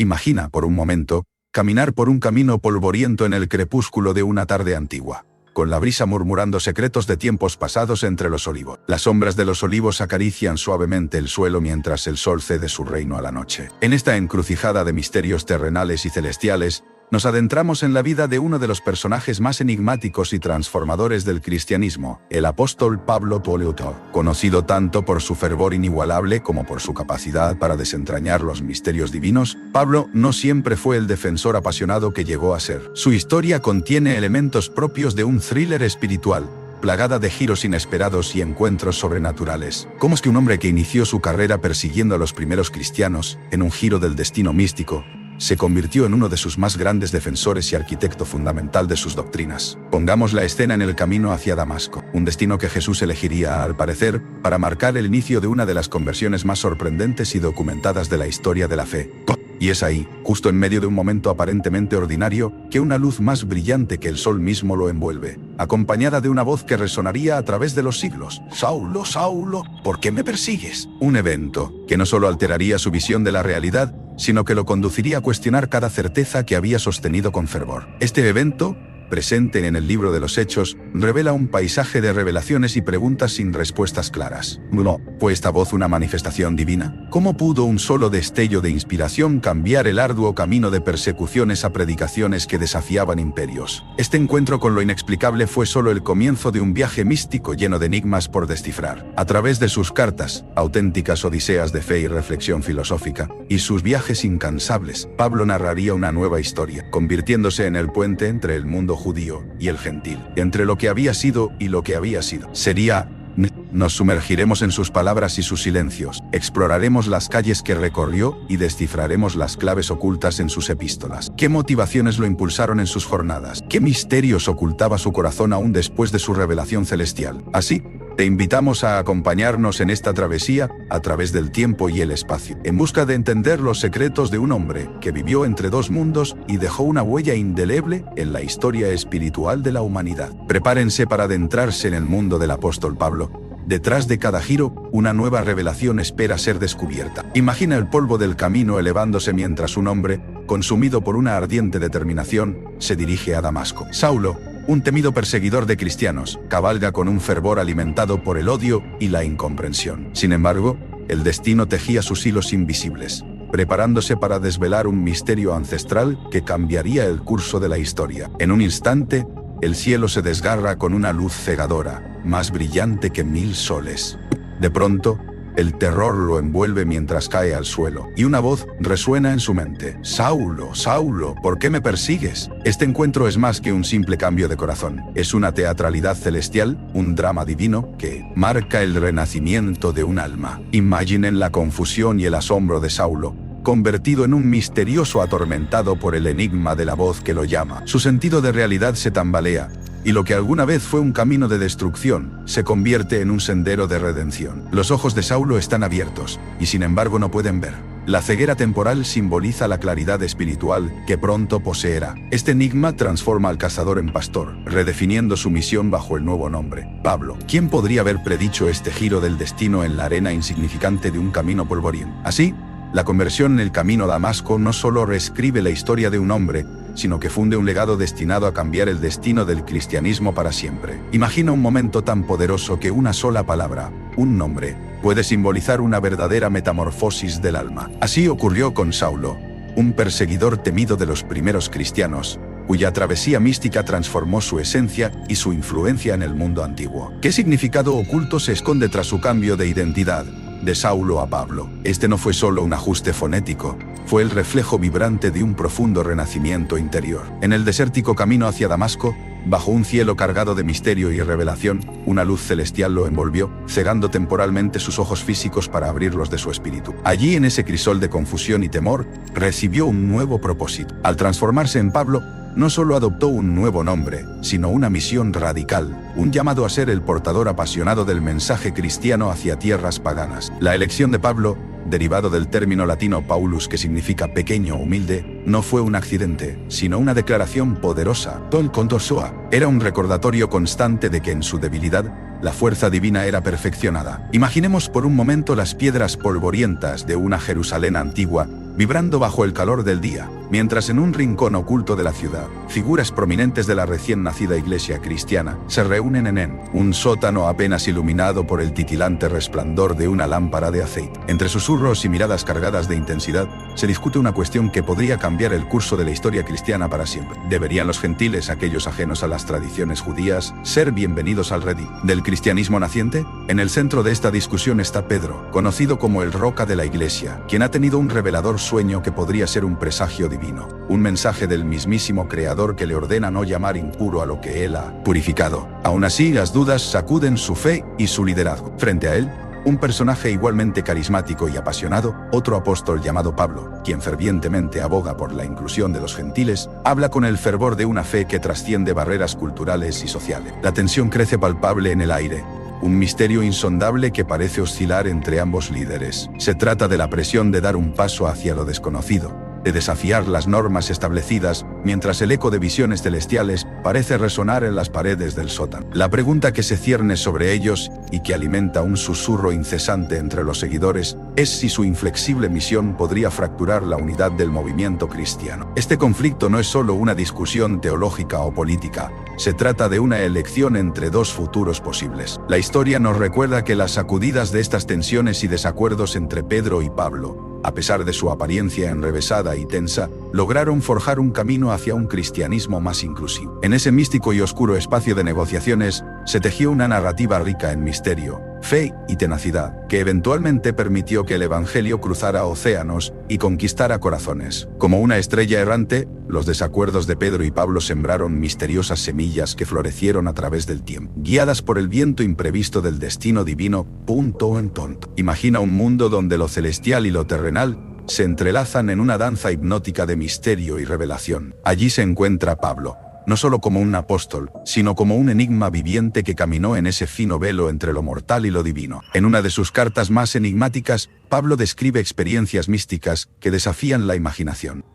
Imagina, por un momento, caminar por un camino polvoriento en el crepúsculo de una tarde antigua, con la brisa murmurando secretos de tiempos pasados entre los olivos. Las sombras de los olivos acarician suavemente el suelo mientras el sol cede su reino a la noche. En esta encrucijada de misterios terrenales y celestiales, nos adentramos en la vida de uno de los personajes más enigmáticos y transformadores del cristianismo, el apóstol Pablo Poleuto. Conocido tanto por su fervor inigualable como por su capacidad para desentrañar los misterios divinos, Pablo no siempre fue el defensor apasionado que llegó a ser. Su historia contiene elementos propios de un thriller espiritual, plagada de giros inesperados y encuentros sobrenaturales. ¿Cómo es que un hombre que inició su carrera persiguiendo a los primeros cristianos, en un giro del destino místico, se convirtió en uno de sus más grandes defensores y arquitecto fundamental de sus doctrinas? Pongamos la escena en el camino hacia Damasco, un destino que Jesús elegiría, al parecer, para marcar el inicio de una de las conversiones más sorprendentes y documentadas de la historia de la fe. Y es ahí, justo en medio de un momento aparentemente ordinario, que una luz más brillante que el sol mismo lo envuelve, acompañada de una voz que resonaría a través de los siglos: «Saulo, Saulo, ¿por qué me persigues?». Un evento que no solo alteraría su visión de la realidad, sino que lo conduciría a cuestionar cada certeza que había sostenido con fervor. Este evento, presente en el libro de los Hechos, revela un paisaje de revelaciones y preguntas sin respuestas claras. ¿No fue esta voz una manifestación divina? ¿Cómo pudo un solo destello de inspiración cambiar el arduo camino de persecuciones a predicaciones que desafiaban imperios? Este encuentro con lo inexplicable fue solo el comienzo de un viaje místico lleno de enigmas por descifrar. A través de sus cartas, auténticas odiseas de fe y reflexión filosófica, y sus viajes incansables, Pablo narraría una nueva historia, convirtiéndose en el puente entre el mundo judío y el gentil, entre lo que había sido y lo que había sido. Nos sumergiremos en sus palabras y sus silencios, exploraremos las calles que recorrió y descifraremos las claves ocultas en sus epístolas. ¿Qué motivaciones lo impulsaron en sus jornadas? ¿Qué misterios ocultaba su corazón aún después de su revelación celestial? Así, te invitamos a acompañarnos en esta travesía a través del tiempo y el espacio, en busca de entender los secretos de un hombre que vivió entre dos mundos y dejó una huella indeleble en la historia espiritual de la humanidad. Prepárense para adentrarse en el mundo del apóstol Pablo. Detrás de cada giro, una nueva revelación espera ser descubierta. Imagina el polvo del camino elevándose mientras un hombre, consumido por una ardiente determinación, se dirige a Damasco. Saulo, un temido perseguidor de cristianos, cabalga con un fervor alimentado por el odio y la incomprensión. Sin embargo, el destino tejía sus hilos invisibles, preparándose para desvelar un misterio ancestral que cambiaría el curso de la historia. En un instante, el cielo se desgarra con una luz cegadora, más brillante que 1000 soles. De pronto, el terror lo envuelve mientras cae al suelo, y una voz resuena en su mente: «Saulo, Saulo, ¿por qué me persigues?». Este encuentro es más que un simple cambio de corazón. Es una teatralidad celestial, un drama divino, que marca el renacimiento de un alma. Imaginen la confusión y el asombro de Saulo, convertido en un misterioso atormentado por el enigma de la voz que lo llama. Su sentido de realidad se tambalea, y lo que alguna vez fue un camino de destrucción, se convierte en un sendero de redención. Los ojos de Saulo están abiertos, y sin embargo no pueden ver. La ceguera temporal simboliza la claridad espiritual que pronto poseerá. Este enigma transforma al cazador en pastor, redefiniendo su misión bajo el nuevo nombre: Pablo. ¿Quién podría haber predicho este giro del destino en la arena insignificante de un camino polvoriento? Así, la conversión en el camino a Damasco no solo reescribe la historia de un hombre, sino que funde un legado destinado a cambiar el destino del cristianismo para siempre. Imagina un momento tan poderoso que una sola palabra, un nombre, puede simbolizar una verdadera metamorfosis del alma. Así ocurrió con Saulo, un perseguidor temido de los primeros cristianos, cuya travesía mística transformó su esencia y su influencia en el mundo antiguo. ¿Qué significado oculto se esconde tras su cambio de identidad, de Saulo a Pablo? Este no fue solo un ajuste fonético, fue el reflejo vibrante de un profundo renacimiento interior. En el desértico camino hacia Damasco, bajo un cielo cargado de misterio y revelación, una luz celestial lo envolvió, cegando temporalmente sus ojos físicos para abrirlos de su espíritu. Allí, en ese crisol de confusión y temor, recibió un nuevo propósito. Al transformarse en Pablo, no solo adoptó un nuevo nombre, sino una misión radical, un llamado a ser el portador apasionado del mensaje cristiano hacia tierras paganas. La elección de Pablo, derivado del término latino Paulus, que significa pequeño o humilde, no fue un accidente, sino una declaración poderosa. Tol Contosoa era un recordatorio constante de que en su debilidad, la fuerza divina era perfeccionada. Imaginemos por un momento las piedras polvorientas de una Jerusalén antigua, vibrando bajo el calor del día, mientras en un rincón oculto de la ciudad, figuras prominentes de la recién nacida iglesia cristiana se reúnen en un sótano apenas iluminado por el titilante resplandor de una lámpara de aceite. Entre susurros y miradas cargadas de intensidad, se discute una cuestión que podría cambiar el curso de la historia cristiana para siempre. ¿Deberían los gentiles, aquellos ajenos a las tradiciones judías, ser bienvenidos al redil del cristianismo naciente? En el centro de esta discusión está Pedro, conocido como el Roca de la Iglesia, quien ha tenido un revelador sueño que podría ser un presagio divino, un mensaje del mismísimo Creador que le ordena no llamar impuro a lo que él ha purificado. Aún así, las dudas sacuden su fe y su liderazgo. Frente a él, un personaje igualmente carismático y apasionado, otro apóstol llamado Pablo, quien fervientemente aboga por la inclusión de los gentiles, habla con el fervor de una fe que trasciende barreras culturales y sociales. La tensión crece palpable en el aire, un misterio insondable que parece oscilar entre ambos líderes. Se trata de la presión de dar un paso hacia lo desconocido, de desafiar las normas establecidas, mientras el eco de visiones celestiales parece resonar en las paredes del sótano. La pregunta que se cierne sobre ellos, y que alimenta un susurro incesante entre los seguidores, es si su inflexible misión podría fracturar la unidad del movimiento cristiano. Este conflicto no es solo una discusión teológica o política, se trata de una elección entre dos futuros posibles. La historia nos recuerda que las sacudidas de estas tensiones y desacuerdos entre Pedro y Pablo, a pesar de su apariencia enrevesada y tensa, lograron forjar un camino hacia un cristianismo más inclusivo. En ese místico y oscuro espacio de negociaciones, se tejió una narrativa rica en misterio, fe y tenacidad, que eventualmente permitió que el Evangelio cruzara océanos y conquistara corazones. Como una estrella errante, los desacuerdos de Pedro y Pablo sembraron misteriosas semillas que florecieron a través del tiempo, guiadas por el viento imprevisto del destino divino. Imagina un mundo donde lo celestial y lo terrenal se entrelazan en una danza hipnótica de misterio y revelación. Allí se encuentra Pablo, no solo como un apóstol, sino como un enigma viviente que caminó en ese fino velo entre lo mortal y lo divino. En una de sus cartas más enigmáticas, Pablo describe experiencias místicas que desafían la imaginación.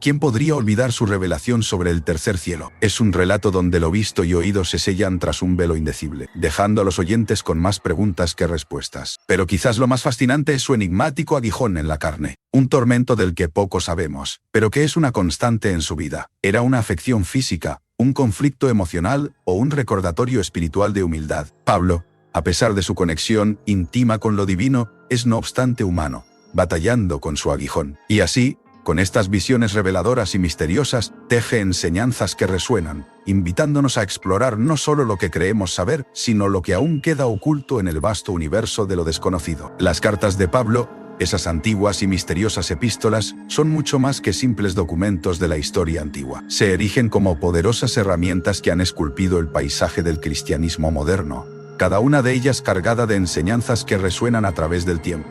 ¿Quién podría olvidar su revelación sobre el tercer cielo? Es un relato donde lo visto y oído se sellan tras un velo indecible, dejando a los oyentes con más preguntas que respuestas. Pero quizás lo más fascinante es su enigmático aguijón en la carne, un tormento del que poco sabemos, pero que es una constante en su vida. ¿Era una afección física, un conflicto emocional o un recordatorio espiritual de humildad? Pablo, a pesar de su conexión íntima con lo divino, es no obstante humano, batallando con su aguijón. Y así, con estas visiones reveladoras y misteriosas, teje enseñanzas que resuenan, invitándonos a explorar no solo lo que creemos saber, sino lo que aún queda oculto en el vasto universo de lo desconocido. Las cartas de Pablo, esas antiguas y misteriosas epístolas, son mucho más que simples documentos de la historia antigua. Se erigen como poderosas herramientas que han esculpido el paisaje del cristianismo moderno, cada una de ellas cargada de enseñanzas que resuenan a través del tiempo.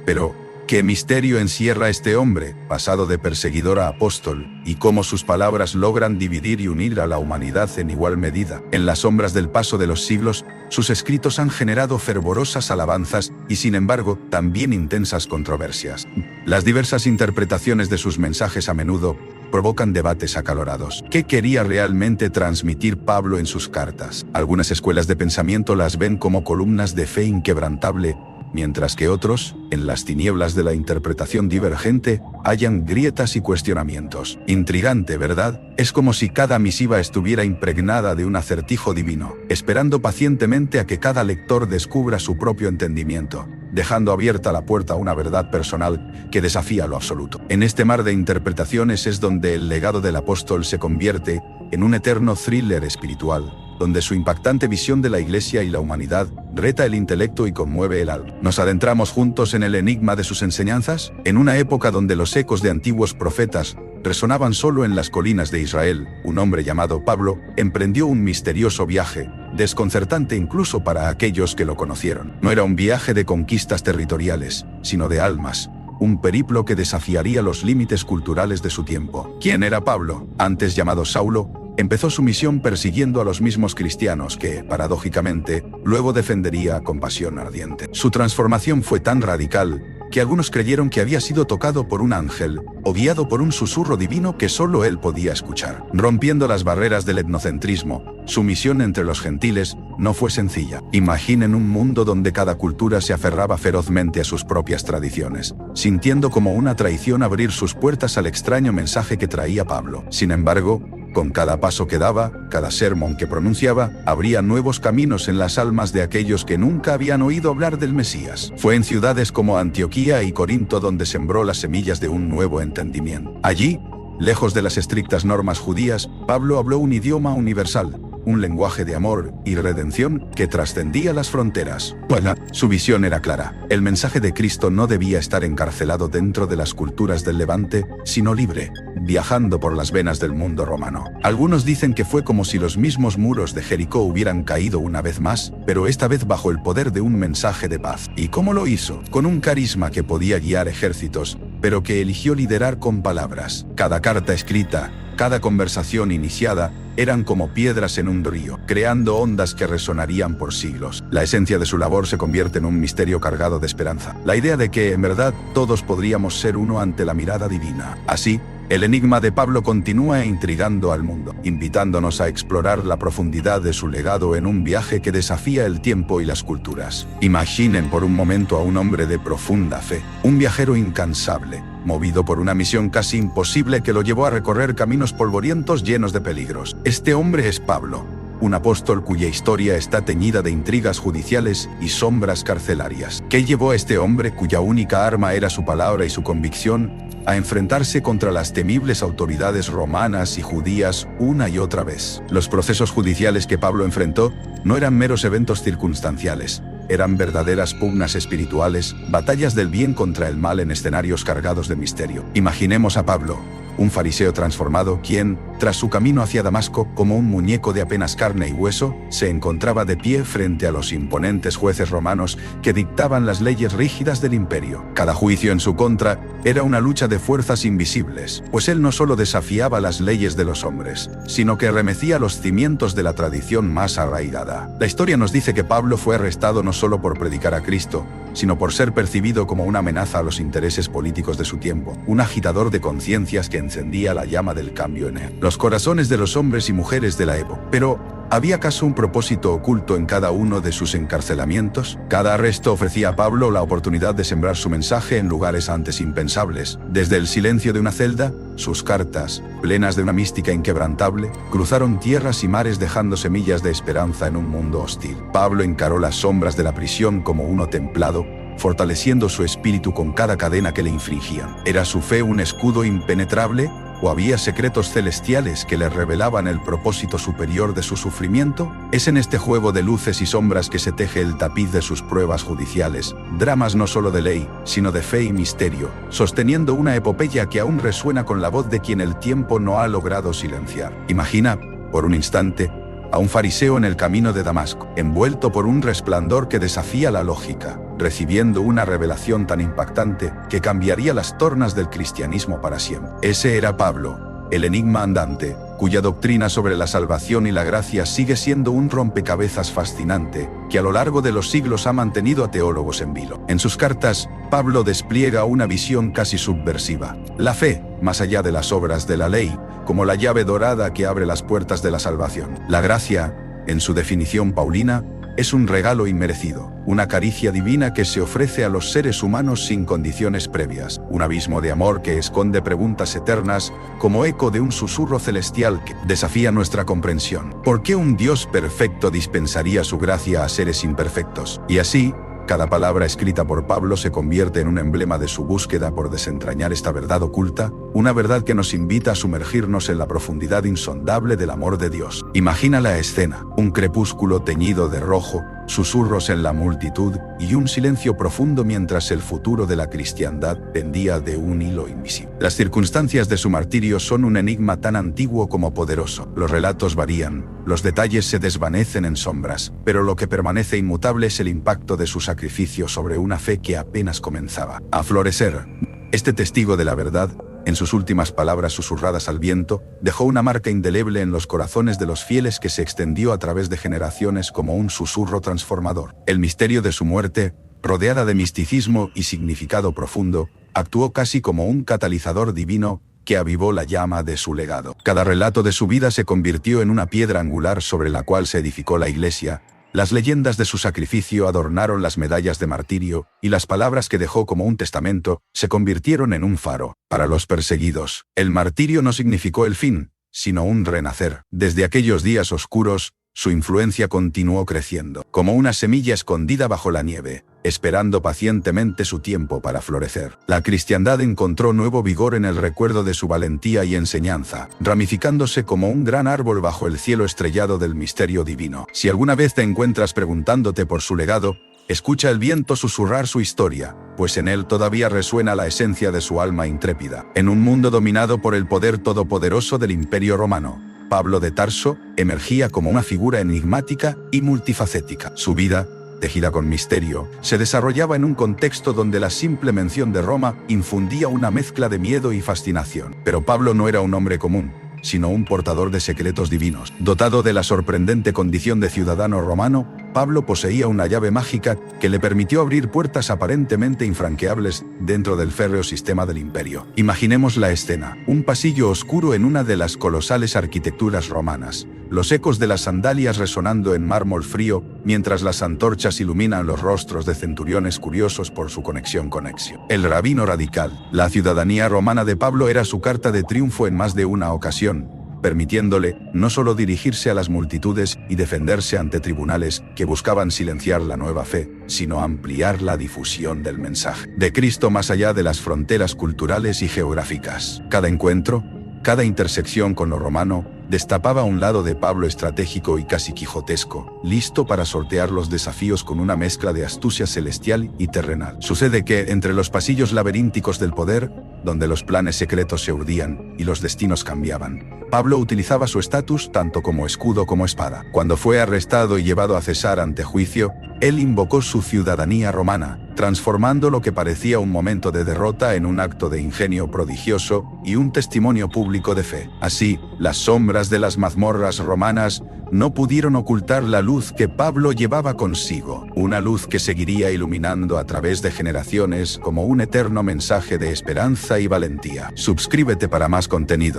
Pero, ¿qué misterio encierra este hombre, pasado de perseguidor a apóstol, y cómo sus palabras logran dividir y unir a la humanidad en igual medida? En las sombras del paso de los siglos, sus escritos han generado fervorosas alabanzas y, sin embargo, también intensas controversias. Las diversas interpretaciones de sus mensajes a menudo provocan debates acalorados. ¿Qué quería realmente transmitir Pablo en sus cartas? Algunas escuelas de pensamiento las ven como columnas de fe inquebrantable, mientras que otros, en las tinieblas de la interpretación divergente, hallan grietas y cuestionamientos. Intrigante, ¿verdad? Es como si cada misiva estuviera impregnada de un acertijo divino, esperando pacientemente a que cada lector descubra su propio entendimiento, dejando abierta la puerta a una verdad personal que desafía lo absoluto. En este mar de interpretaciones es donde el legado del apóstol se convierte en un eterno thriller espiritual, donde su impactante visión de la Iglesia y la humanidad reta el intelecto y conmueve el alma. ¿Nos adentramos juntos en el enigma de sus enseñanzas? En una época donde los ecos de antiguos profetas resonaban solo en las colinas de Israel, un hombre llamado Pablo emprendió un misterioso viaje, desconcertante incluso para aquellos que lo conocieron. No era un viaje de conquistas territoriales, sino de almas, un periplo que desafiaría los límites culturales de su tiempo. ¿Quién era Pablo? Antes llamado Saulo, empezó su misión persiguiendo a los mismos cristianos que, paradójicamente, luego defendería con pasión ardiente. Su transformación fue tan radical que algunos creyeron que había sido tocado por un ángel, o guiado por un susurro divino que solo él podía escuchar. Rompiendo las barreras del etnocentrismo, su misión entre los gentiles no fue sencilla. Imaginen un mundo donde cada cultura se aferraba ferozmente a sus propias tradiciones, sintiendo como una traición abrir sus puertas al extraño mensaje que traía Pablo. Sin embargo, con cada paso que daba, cada sermón que pronunciaba, abría nuevos caminos en las almas de aquellos que nunca habían oído hablar del Mesías. Fue en ciudades como Antioquía y Corinto donde sembró las semillas de un nuevo entendimiento. Allí, lejos de las estrictas normas judías, Pablo habló un idioma universal, un lenguaje de amor y redención que trascendía las fronteras. Bueno, su visión era clara. El mensaje de Cristo no debía estar encarcelado dentro de las culturas del Levante, sino libre, viajando por las venas del mundo romano. Algunos dicen que fue como si los mismos muros de Jericó hubieran caído una vez más, pero esta vez bajo el poder de un mensaje de paz. ¿Y cómo lo hizo? Con un carisma que podía guiar ejércitos, pero que eligió liderar con palabras. Cada carta escrita, cada conversación iniciada, eran como piedras en un río, creando ondas que resonarían por siglos. La esencia de su labor se convierte en un misterio cargado de esperanza. La idea de que, en verdad, todos podríamos ser uno ante la mirada divina. Así, el enigma de Pablo continúa intrigando al mundo, invitándonos a explorar la profundidad de su legado en un viaje que desafía el tiempo y las culturas. Imaginen por un momento a un hombre de profunda fe, un viajero incansable, movido por una misión casi imposible que lo llevó a recorrer caminos polvorientos llenos de peligros. Este hombre es Pablo, un apóstol cuya historia está teñida de intrigas judiciales y sombras carcelarias. ¿Qué llevó a este hombre, cuya única arma era su palabra y su convicción, a enfrentarse contra las temibles autoridades romanas y judías una y otra vez? Los procesos judiciales que Pablo enfrentó no eran meros eventos circunstanciales. Eran verdaderas pugnas espirituales, batallas del bien contra el mal en escenarios cargados de misterio. Imaginemos a Pablo, un fariseo transformado, quien, tras su camino hacia Damasco, como un muñeco de apenas carne y hueso, se encontraba de pie frente a los imponentes jueces romanos que dictaban las leyes rígidas del imperio. Cada juicio en su contra era una lucha de fuerzas invisibles, pues él no solo desafiaba las leyes de los hombres, sino que remecía los cimientos de la tradición más arraigada. La historia nos dice que Pablo fue arrestado no solo por predicar a Cristo, sino por ser percibido como una amenaza a los intereses políticos de su tiempo, un agitador de conciencias que encendía la llama del cambio en los corazones de los hombres y mujeres de la época. Pero, ¿había acaso un propósito oculto en cada uno de sus encarcelamientos? Cada arresto ofrecía a Pablo la oportunidad de sembrar su mensaje en lugares antes impensables. Desde el silencio de una celda, sus cartas, plenas de una mística inquebrantable, cruzaron tierras y mares dejando semillas de esperanza en un mundo hostil. Pablo encaró las sombras de la prisión como uno templado, fortaleciendo su espíritu con cada cadena que le infringían. ¿Era su fe un escudo impenetrable? ¿O había secretos celestiales que le revelaban el propósito superior de su sufrimiento? Es en este juego de luces y sombras que se teje el tapiz de sus pruebas judiciales, dramas no solo de ley, sino de fe y misterio, sosteniendo una epopeya que aún resuena con la voz de quien el tiempo no ha logrado silenciar. Imagina, por un instante, a un fariseo en el camino de Damasco, envuelto por un resplandor que desafía la lógica, recibiendo una revelación tan impactante que cambiaría las tornas del cristianismo para siempre. Ese era Pablo, el enigma andante, cuya doctrina sobre la salvación y la gracia sigue siendo un rompecabezas fascinante, que a lo largo de los siglos ha mantenido a teólogos en vilo. En sus cartas, Pablo despliega una visión casi subversiva. La fe, más allá de las obras de la ley, como la llave dorada que abre las puertas de la salvación. La gracia, en su definición paulina, es un regalo inmerecido, una caricia divina que se ofrece a los seres humanos sin condiciones previas, un abismo de amor que esconde preguntas eternas como eco de un susurro celestial que desafía nuestra comprensión. ¿Por qué un Dios perfecto dispensaría su gracia a seres imperfectos? Y así, cada palabra escrita por Pablo se convierte en un emblema de su búsqueda por desentrañar esta verdad oculta, una verdad que nos invita a sumergirnos en la profundidad insondable del amor de Dios. Imagina la escena, un crepúsculo teñido de rojo, susurros en la multitud y un silencio profundo mientras el futuro de la cristiandad pendía de un hilo invisible. Las circunstancias de su martirio son un enigma tan antiguo como poderoso. Los relatos varían, los detalles se desvanecen en sombras, pero lo que permanece inmutable es el impacto de su sacrificio sobre una fe que apenas comenzaba a florecer. Este testigo de la verdad, en sus últimas palabras susurradas al viento, dejó una marca indeleble en los corazones de los fieles que se extendió a través de generaciones como un susurro transformador. El misterio de su muerte rodeada de misticismo y significado profundo, actuó casi como un catalizador divino que avivó la llama de su legado. Cada relato de su vida se convirtió en una piedra angular sobre la cual se edificó la Iglesia. Las leyendas de su sacrificio adornaron las medallas de martirio, y las palabras que dejó como un testamento se convirtieron en un faro para los perseguidos. El martirio no significó el fin, sino un renacer. Desde aquellos días oscuros, su influencia continuó creciendo, como una semilla escondida bajo la nieve, esperando pacientemente su tiempo para florecer. La cristiandad encontró nuevo vigor en el recuerdo de su valentía y enseñanza, ramificándose como un gran árbol bajo el cielo estrellado del misterio divino. Si alguna vez te encuentras preguntándote por su legado, escucha el viento susurrar su historia, pues en él todavía resuena la esencia de su alma intrépida. En un mundo dominado por el poder todopoderoso del Imperio Romano, Pablo de Tarso emergía como una figura enigmática y multifacética. Su vida, tejida con misterio, se desarrollaba en un contexto donde la simple mención de Roma infundía una mezcla de miedo y fascinación. Pero Pablo no era un hombre común, sino un portador de secretos divinos. Dotado de la sorprendente condición de ciudadano romano, Pablo poseía una llave mágica que le permitió abrir puertas aparentemente infranqueables dentro del férreo sistema del imperio. Imaginemos la escena: un pasillo oscuro en una de las colosales arquitecturas romanas, los ecos de las sandalias resonando en mármol frío, mientras las antorchas iluminan los rostros de centuriones curiosos por su conexión con Exio, el rabino radical. La ciudadanía romana de Pablo era su carta de triunfo en más de una ocasión, permitiéndole no solo dirigirse a las multitudes y defenderse ante tribunales que buscaban silenciar la nueva fe, sino ampliar la difusión del mensaje de Cristo más allá de las fronteras culturales y geográficas. Cada encuentro, cada intersección con lo romano, destapaba un lado de Pablo estratégico y casi quijotesco, listo para sortear los desafíos con una mezcla de astucia celestial y terrenal. Sucede que, entre los pasillos laberínticos del poder, donde los planes secretos se urdían y los destinos cambiaban, Pablo utilizaba su estatus tanto como escudo como espada. Cuando fue arrestado y llevado a Cesar ante juicio, él invocó su ciudadanía romana, transformando lo que parecía un momento de derrota en un acto de ingenio prodigioso y un testimonio público de fe. Así, las sombras de las mazmorras romanas no pudieron ocultar la luz que Pablo llevaba consigo, una luz que seguiría iluminando a través de generaciones como un eterno mensaje de esperanza y valentía. Suscríbete para más contenido.